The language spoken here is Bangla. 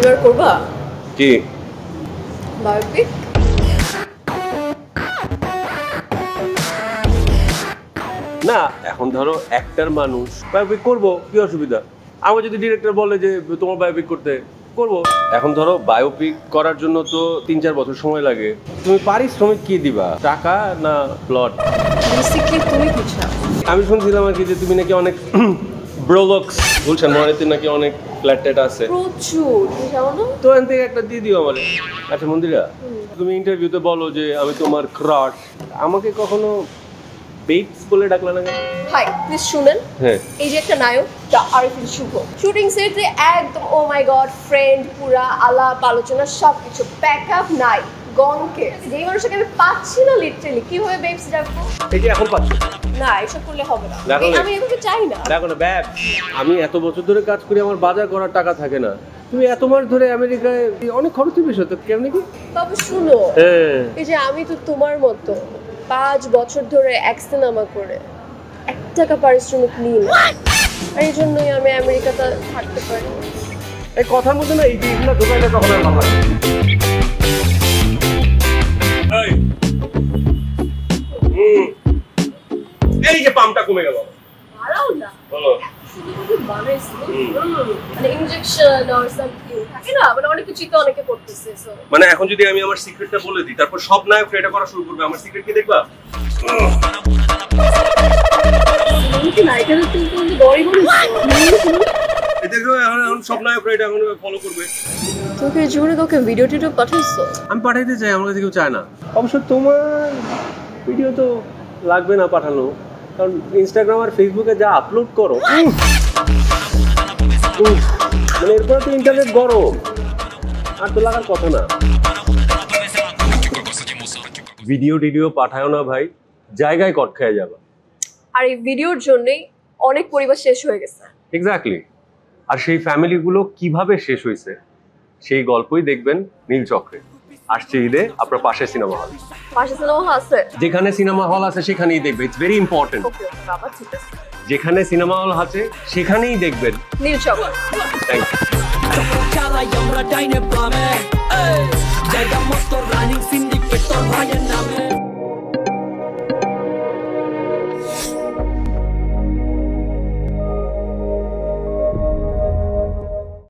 এবার করবা কি বায়োপিক? না এখন ধরো অ্যাক্টর মানুষ বায়োপিক করবো কি অসুবিধা আমার যদি ডিরেক্টর বলে যে তোমার বায়োপিক করতে করবো এখন ধরো বায়োপিক করার জন্য তো 3-4 বছর সময় লাগে তুমি পারিশ্রমিক কি দিবা টাকা না প্লট বেসিক্যালি তুমি কি চাও? আমি শুনছিলাম আর কি যে তুমি নাকি অনেক ব্রোলক্স বলছেন মনেতে নাকি অনেক ফ্ল্যাট ট্যাট আছে প্রচুর তুমি জানো না? তো এখান থেকে একটা দিয়ে দিও আমারে আচ্ছা মন্দিরা তুমি ইন্টারভিউতে বলো যে আমি তোমার ক্রাশ আমাকে কখনো বেবস বলে ডাকলা না কেন? ভাই প্লিজ শুনেন, হ্যাঁ এই যে একটা নায়ক আরিফুল শুভ শুটিং সেটে একদম ও মাই গড ফ্রেন্ড পুরা আলাপ আলোচনা সবকিছু প্যাকআপ নাই গনকে যেই মানুষকে আমি পাচ্ছি না লিটারালি কিভাবে বেবস ডাকবো? এই যে এখন পাচ্ছ না এসব করলে হবে না দেখো না। আমি এভাবে চাই না। দেখো না ব্যাব আমি এত বছর ধরে কাজ করি আমার বাজার করার টাকা থাকে না তুমি এত মাস ধরে আমেরিকায় অনেক খরচের বিষয় তো কেমনি কি তবে শুনো হ্যাঁ এই যে আমি তো তোমার মতো 5 বছর ধরে এক সিনেমা করে 1 টাকা পারিশ্রমিক নিই না আর এই জন্যই আমি আমেরিকাতে থাকতে পারি। এই কথার মধ্যে না এই যে এগুলো ঢোকাইলে তখন আর ভালো লাগে এই যে পাম্পটা কমে গেল ভালো না বলো মানে ইনজেকশন অর সামথিং থাকে না মানে অনেক কিছু তো অনেকে করতেছে সো মানে এখন যদি আমি আমার সিক্রেটটা বলে দিই তারপর সব নায়ক এটা করা শুরু করবে আমার সিক্রেট কি দেখবা তুমি কি নায়িকাদের তুমি তো বড়ি বলিস এই দেখো এখন সব নায়ক এটা এখন ফলো করবে তোকে জীবনে কাউকে ভিডিও টিডিও পাঠাইছো? আমি পাঠাইতে চাই আমার কাছে কেউ চায় না অবশ্য তোমার ভিডিও তো লাগবে না পাঠানো কারণ ইনস্টাগ্রাম আর ফেসবুকে যা আপলোড করো মানে এরপরে তো ইন্টারনেট গরম আর তো লাগার কথা না ভিডিও টিডিও পাঠাও না ভাই জায়গায় কট খেয়ে যাবা আর এই ভিডিওর জন্যই অনেক পরিবার শেষ হয়ে গেছে। এক্স্যাক্টলি আর সেই ফ্যামিলিগুলো কিভাবে শেষ হয়েছে সেই গল্পই দেখবেন নীলচক্রে আসছে ঈদে আপনার পাশে সিনেমা হল পাশে সিনেমা আছে যেখানে সিনেমা হল আছে সেখানেই দেখবেন ইটস ভেরি ইম্পর্টেন্ট ওকে বাবা ঠিক আছে যেখানে সিনেমা হল আছে সেখানেই দেখবেন নীলচক্র থ্যাংক ইউ